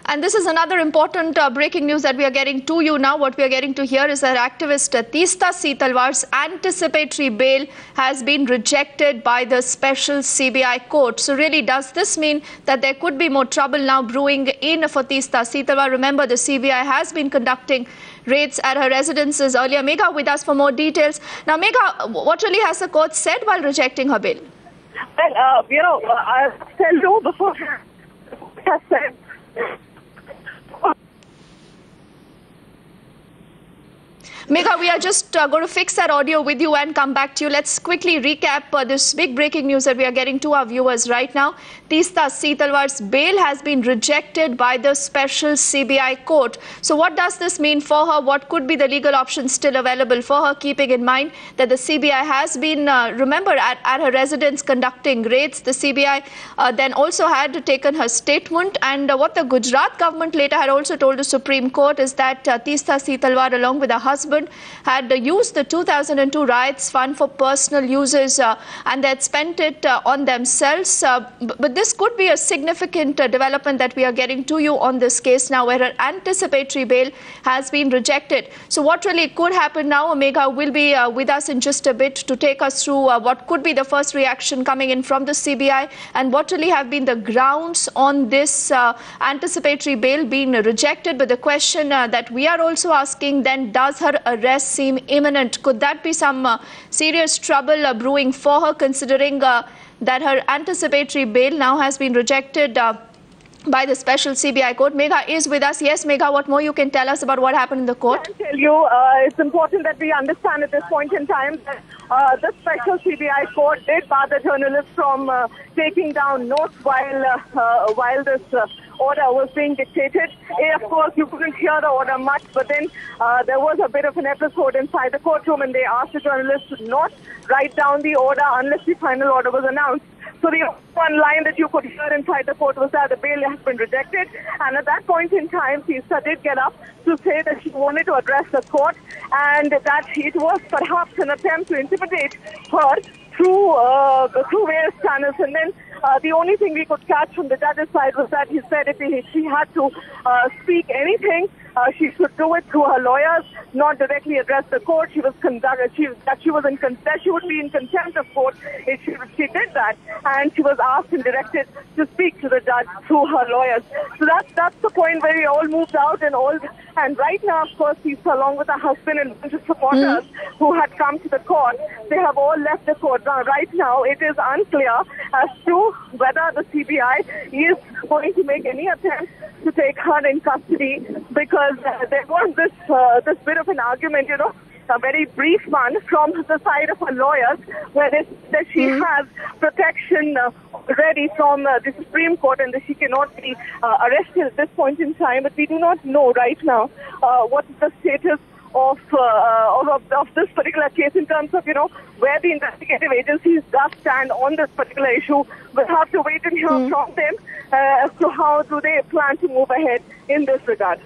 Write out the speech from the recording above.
And this is another important breaking news that we are getting to you now. What we are getting to hear is that activist Teesta Setalvad's anticipatory bail has been rejected by the special CBI court. So really, does this mean that there could be more trouble now brewing in for Teesta Setalvad? Remember, the CBI has been conducting raids at her residences earlier. Megha with us for more details. Now, Megha, what really has the court said while rejecting her bail? Well, I'll tell you before has said. Megha, we are just going to fix that audio with you and come back to you. Let's quickly recap this big breaking news that we are getting to our viewers right now. Teesta Setalvad's bail has been rejected by the special CBI court. So what does this mean for her? What could be the legal options still available for her, keeping in mind that the CBI has been, remember, at her residence conducting raids. The CBI then also had taken her statement, and what the Gujarat government later had also told the Supreme Court is that Teesta Setalvad, along with her husband, had used the 2002 riots fund for personal uses and they had spent it on themselves. But this could be a significant development that we are getting to you on this case now, where her anticipatory bail has been rejected. So what really could happen now? Megha will be with us in just a bit to take us through what could be the first reaction coming in from the CBI and what really have been the grounds on this anticipatory bail being rejected. But the question that we are also asking then, does her arrest seem imminent? Could that be some serious trouble brewing for her, considering that her anticipatory bail now has been rejected by the special CBI court? Megha is with us. Yes, Megha, what more you can tell us about what happened in the court? I can tell you, it's important that we understand at this point in time that the special CBI court did bar the journalists from taking down notes while this order was being dictated. Of course, you couldn't hear the order much, but then there was a bit of an episode inside the courtroom, and they asked the journalists to not write down the order unless the final order was announced. So the one line that you could hear inside the court was that the bail has been rejected. And at that point in time, Teesta did get up to say that she wanted to address the court and that it was perhaps an attempt to intimidate her through various channels. And then the only thing we could catch from the judge's side was that he said if she had to speak anything, she should do it through her lawyers, not directly address the court. She would be in contempt of court if she did that, and she was asked and directed to speak to the judge through her lawyers. So that's the point where we all moved out and right now, of course, she's along with her husband and a bunch of supporters who had come to the court. They have all left the court. Now, right now, it is unclear as to whether the CBI is going to make any attempt to take her in custody, because there was this bit of an argument, a very brief one from the side of her lawyers, where they said that she has protection ready from the Supreme Court and that she cannot be arrested at this point in time. But we do not know right now what is the status of this particular case in terms of, where the investigative agencies does stand on this particular issue. We'll have to wait and hear from them as to how do they plan to move ahead in this regard.